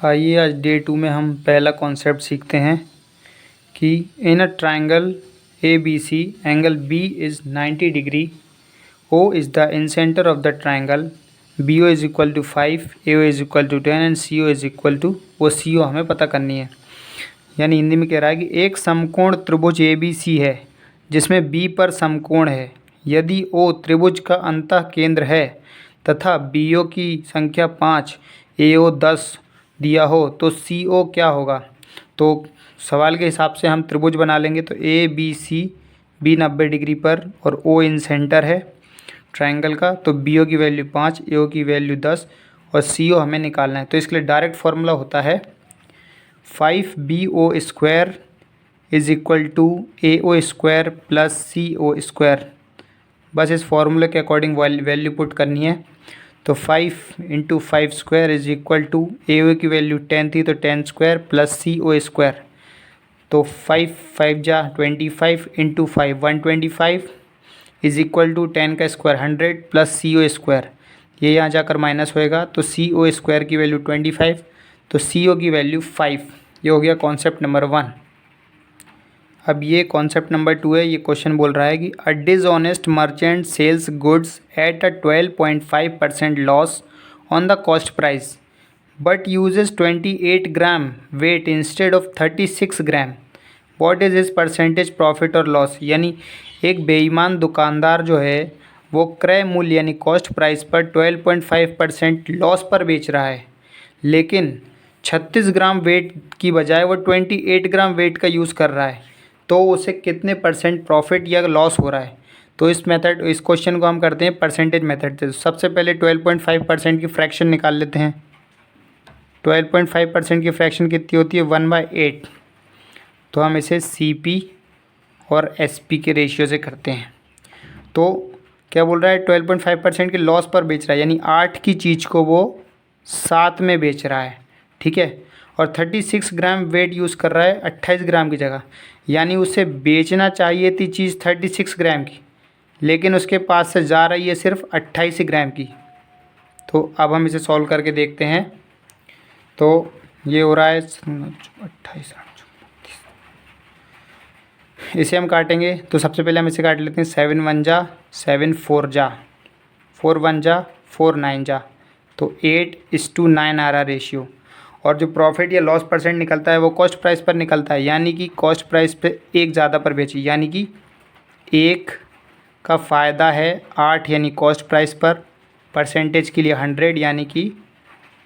आइए आज डे 2 में हम पहला कॉन्सेप्ट सीखते हैं कि in a triangle A B C angle B is 90 degree, O is the incentre of the triangle, B O is equal to 5, A O is equal to 10 and C O is equal to, वो C ओ हमें पता करनी है। यानी हिंदी में कह रहा है कि एक समकोण त्रिभुज ए बी सी है जिसमें बी पर समकोण है। यदि ओ त्रिभुज का अंतः केंद्र है तथा बी ओ की संख्या 5, ए ओ 10 दिया हो तो सी ओ क्या होगा। तो सवाल के हिसाब से हम त्रिभुज बना लेंगे। तो A B C, B 90 degree पर और ओ इन सेंटर है ट्रायंगल का। तो बी ओ की वैल्यू 5, ए ओ की वैल्यू 10 और सी ओ हमें निकालना है। तो इसके लिए डायरेक्ट फार्मूला होता है 5BO square is equal to AO square plus CO square. बस इस फार्मूले के अकॉर्डिंग वैल्यू पुट करनी है। तो 5 into 5 square is equal to AO की वैल्यू 10 थी तो 10 स्क्वायर प्लस CO स्क्वायर। तो 5 5 जा 25 इंटू 5 125 इज इक्वल टू 10 का स्क्वायर 100 प्लस CO स्क्वायर। ये यहाँ जाकर माइनस होएगा तो CO स्क्वायर की वैल्यू 25 तो CO की वैल्यू 5। ये हो गया कॉन्सेप्ट नंबर 1। अब ये कॉन्सेप्ट नंबर 2 है। ये क्वेश्चन बोल रहा है कि a dishonest merchant sells goods at a 12.5% loss on the cost price but uses 28 gram weight instead of 36 gram. What is his percentage profit और लॉस। यानी एक बेईमान दुकानदार जो है वो क्रय मूल्य यानी कॉस्ट प्राइस पर 12.5% लॉस पर बेच रहा है, लेकिन 36 ग्राम वेट की बजाय वो 28 ग्राम वेट का यूज़ कर रहा है, तो उसे कितने परसेंट प्रॉफिट या लॉस हो रहा है। तो इस क्वेश्चन को हम करते हैं परसेंटेज मेथड से। सबसे पहले 12.5% की फ्रैक्शन निकाल लेते हैं। 12.5% की फ्रैक्शन कितनी होती है 1/8। तो हम इसे CP और SP के रेशियो से करते हैं। तो क्या बोल रहा है 12.5% के लॉस पर बेच रहा है, यानी 8 की चीज़ को वो 7 में बेच रहा है, ठीक है। और 36 ग्राम वेट यूज़ कर रहा है 28 ग्राम की जगह, यानी उसे बेचना चाहिए थी चीज़ 36 ग्राम की, लेकिन उसके पास से जा रही है सिर्फ 28 ग्राम की। तो अब हम इसे सॉल्व करके देखते हैं। तो ये हो रहा है 28, इसे हम काटेंगे। तो सबसे पहले हम इसे काट लेते हैं 7 1 जा 7 4 जा 4 1 जा 4 9 जा, तो 8:9 आ रहा रेशियो। और जो प्रॉफिट या लॉस परसेंट निकलता है वो कॉस्ट प्राइस पर निकलता है, यानी कि कॉस्ट प्राइस पे एक ज़्यादा पर बेची, यानी कि एक का फ़ायदा है 8 यानी कॉस्ट प्राइस पर, परसेंटेज के लिए 100 यानी कि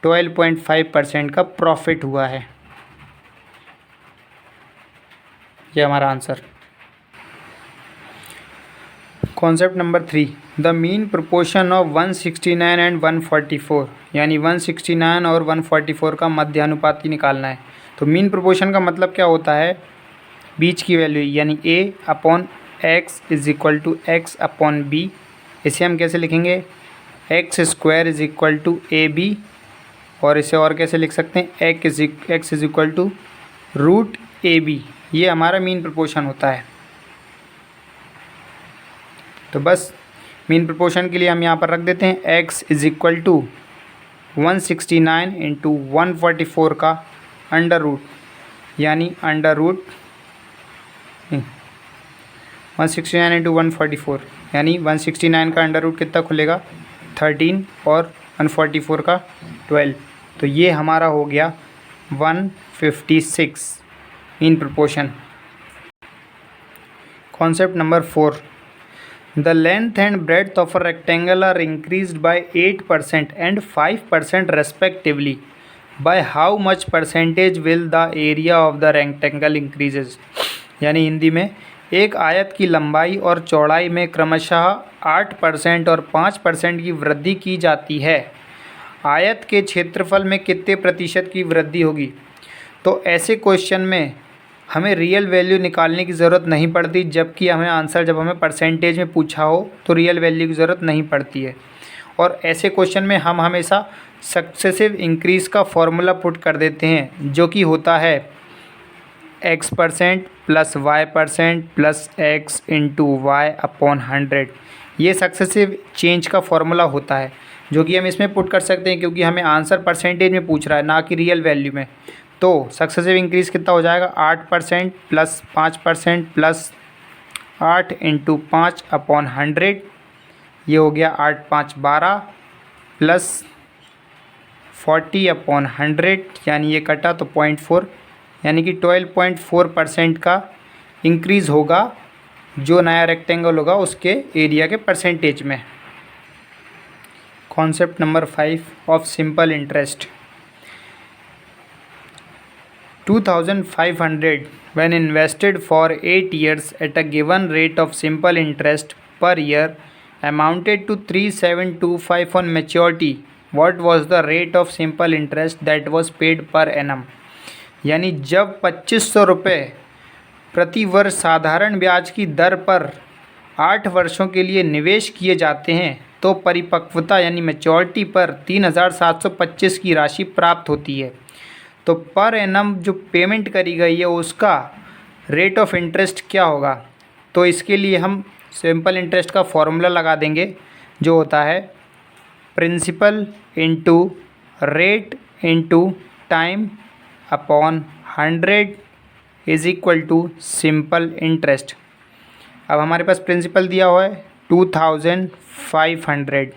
12.5% का प्रॉफिट हुआ है। ये हमारा answer. Concept number 3, the mean proportion of 169 and 144, यानी 169 और 144 का मध्यानुपाती निकालना है। तो मीन प्रोपोर्शन का मतलब क्या होता है, बीच की वैल्यू यानी A/X is equal to X/B। इसे हम कैसे लिखेंगे X square is equal to AB, और इसे और कैसे लिख सकते हैं X is equal to root AB। ये हमारा मीन प्रोपोर्शन होता है। तो बस मीन प्रोपोर्शन के लिए हम यहाँ पर रख देते हैं X is equal to 169 into 144 का अंडर रूट, यानी अंडर रूट 169 इंटू 144, यानी 169 का अंडर रूट कितना खुलेगा 13 और 144 का 12। तो ये हमारा हो गया 156 mean proportion. Concept number 4, the length and breadth of a rectangle are increased by 8% and 5% respectively. By how much percentage will the area of the rectangle increases? यानी हिंदी में एक आयत की लंबाई और चौड़ाई में क्रमशः 8% और 5% की वृद्धि की जाती है। आयत के क्षेत्रफल में कितने प्रतिशत की वृद्धि होगी। तो ऐसे क्वेश्चन में हमें रियल वैल्यू निकालने की ज़रूरत नहीं पड़ती, जबकि हमें आंसर जब हमें परसेंटेज में पूछा हो तो रियल वैल्यू की ज़रूरत नहीं पड़ती है। और ऐसे क्वेश्चन में हम हमेशा सक्सेसिव इंक्रीज़ का फॉर्मूला पुट कर देते हैं, जो कि होता है X% plus Y% plus X into Y upon 100। ये सक्सेसिव चेंज का फॉर्मूला होता है। जो कि हम इसमें पुट कर सकते हैं क्योंकि हमें आंसर परसेंटेज में पूछ रहा है ना कि रियल वैल्यू में। तो सक्सेसिव इंक्रीज़ कितना हो जाएगा 8% प्लस 5% प्लस 8 इंटू 5/100, ये हो गया 8 5 12 प्लस 40/100, यानी ये कटा तो 0.4, यानी कि 12.4% का इंक्रीज़ होगा जो नया रेक्टेंगल होगा उसके एरिया के परसेंटेज में। Concept number 5 of simple interest. 2500 when invested for 8 years at a given rate of simple interest per year amounted to 3725 on maturity. What was the rate of simple interest that was paid per annum? यानी जब 2500 रुपये प्रति वर्ष साधारण ब्याज की दर पर 8 वर्षों के लिए निवेश किए जाते हैं तो परिपक्वता यानी मैच्योरिटी पर 3725 की राशि प्राप्त होती है। तो पर एनम जो पेमेंट करी गई है उसका रेट ऑफ इंटरेस्ट क्या होगा? तो इसके लिए हम सिंपल इंटरेस्ट का फॉर्मूला लगा देंगे जो होता है principal into rate into time upon 100 is equal to simple interest. अब हमारे पास प्रिंसिपल दिया हुआ है 2500,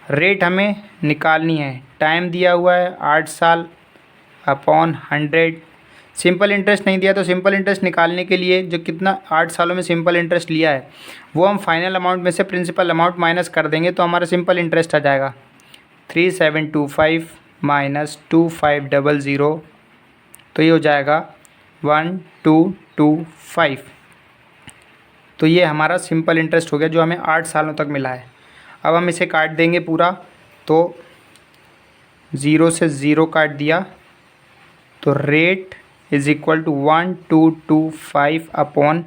रेट हमें निकालनी है, टाइम दिया हुआ है 8 साल अपॉन 100। सिंपल इंटरेस्ट नहीं दिया तो सिंपल इंटरेस्ट निकालने के लिए जो कितना 8 सालों में सिंपल इंटरेस्ट लिया है वो हम फाइनल अमाउंट में से प्रिंसिपल अमाउंट माइनस कर देंगे तो हमारा सिंपल इंटरेस्ट आ जाएगा 3725 माइनस 2500, तो ये हो जाएगा 1225। तो ये हमारा सिंपल इंटरेस्ट हो गया जो हमें 8 सालों तक मिला है। अब हम इसे काट देंगे पूरा, तो 0 से 0 काट दिया तो rate is equal to 1225 upon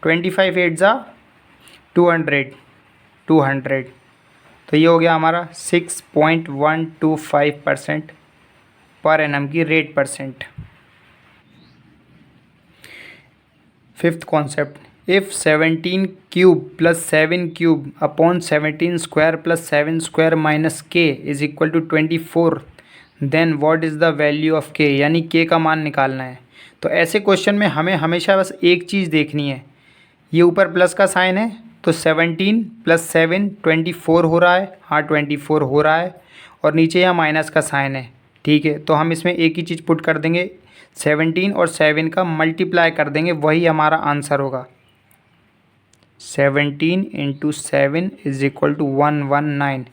25 8 जा 200, तो ये हो गया हमारा 6.125% पर एनम की rate percent. Fifth concept, if 17 cube plus 7 cube upon 17 square plus 7 square minus K is equal to 24 then what is the value of K, यानी के का मान निकालना है। तो ऐसे क्वेश्चन में हमें हमेशा बस एक चीज़ देखनी है, ये ऊपर प्लस का साइन है तो 17 प्लस 7 24 हो रहा है, हाँ 24 हो रहा है, और नीचे यहाँ माइनस का साइन है, ठीक है। तो हम इसमें एक ही चीज़ पुट कर देंगे, 17 और 7 का मल्टीप्लाई कर देंगे, वही हमारा आंसर होगा। 17 इंटू 7 इज इक्वल टू 119,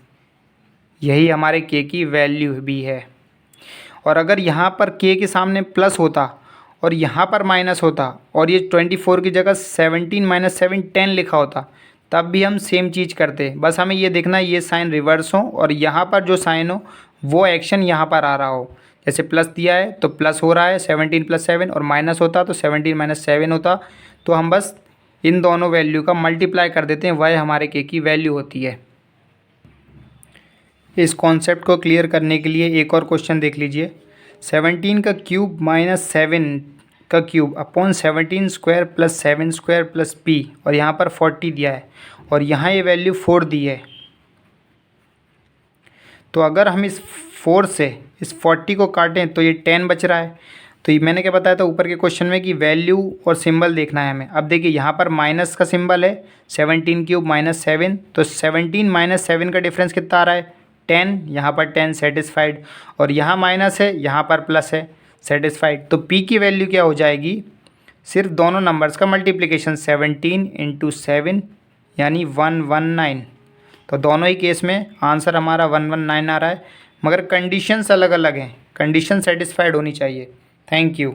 यही हमारे के की वैल्यू भी है। और अगर यहाँ पर के के सामने प्लस होता और यहाँ पर माइनस होता और ये 24 की जगह 17 माइनस 7 10 लिखा होता तब भी हम सेम चीज़ करते। बस हमें ये देखना है ये साइन रिवर्स हो और यहाँ पर जो साइन हो वो एक्शन यहाँ पर आ रहा हो। जैसे प्लस दिया है तो प्लस हो रहा है 17 प्लस 7, और माइनस होता तो 17 माइनस 7 होता, तो हम बस इन दोनों वैल्यू का मल्टीप्लाई कर देते हैं, वह हमारे के की वैल्यू होती है। इस कॉन्सेप्ट को क्लियर करने के लिए एक और क्वेश्चन देख लीजिए। 17 का क्यूब माइनस 7 का cube upon 17 square plus 7 square plus P, और यहाँ पर 40 दिया है और यहाँ ये वैल्यू 4 दी है। तो अगर हम इस 4 से इस 40 को काटें तो ये 10 बच रहा है। तो ये मैंने क्या बताया था ऊपर के क्वेश्चन में कि वैल्यू और सिंबल देखना है हमें। अब देखिए यहाँ पर माइनस का सिंबल है, 17 क्यूब माइनस 7, तो 17 माइनस 7 का डिफरेंस कितना आ रहा है 10, यहाँ पर 10 सेटिस्फाइड, और यहाँ माइनस है यहाँ पर प्लस है सेटिस्फाइड। तो पी की वैल्यू क्या हो जाएगी, सिर्फ दोनों नंबर्स का मल्टीप्लिकेशन 17 इंटू 7 यानी 119। तो दोनों ही केस में आंसर हमारा 119 आ रहा है, मगर कंडीशंस अलग अलग हैं, कंडीशन सेटिस्फाइड होनी चाहिए। Thank you.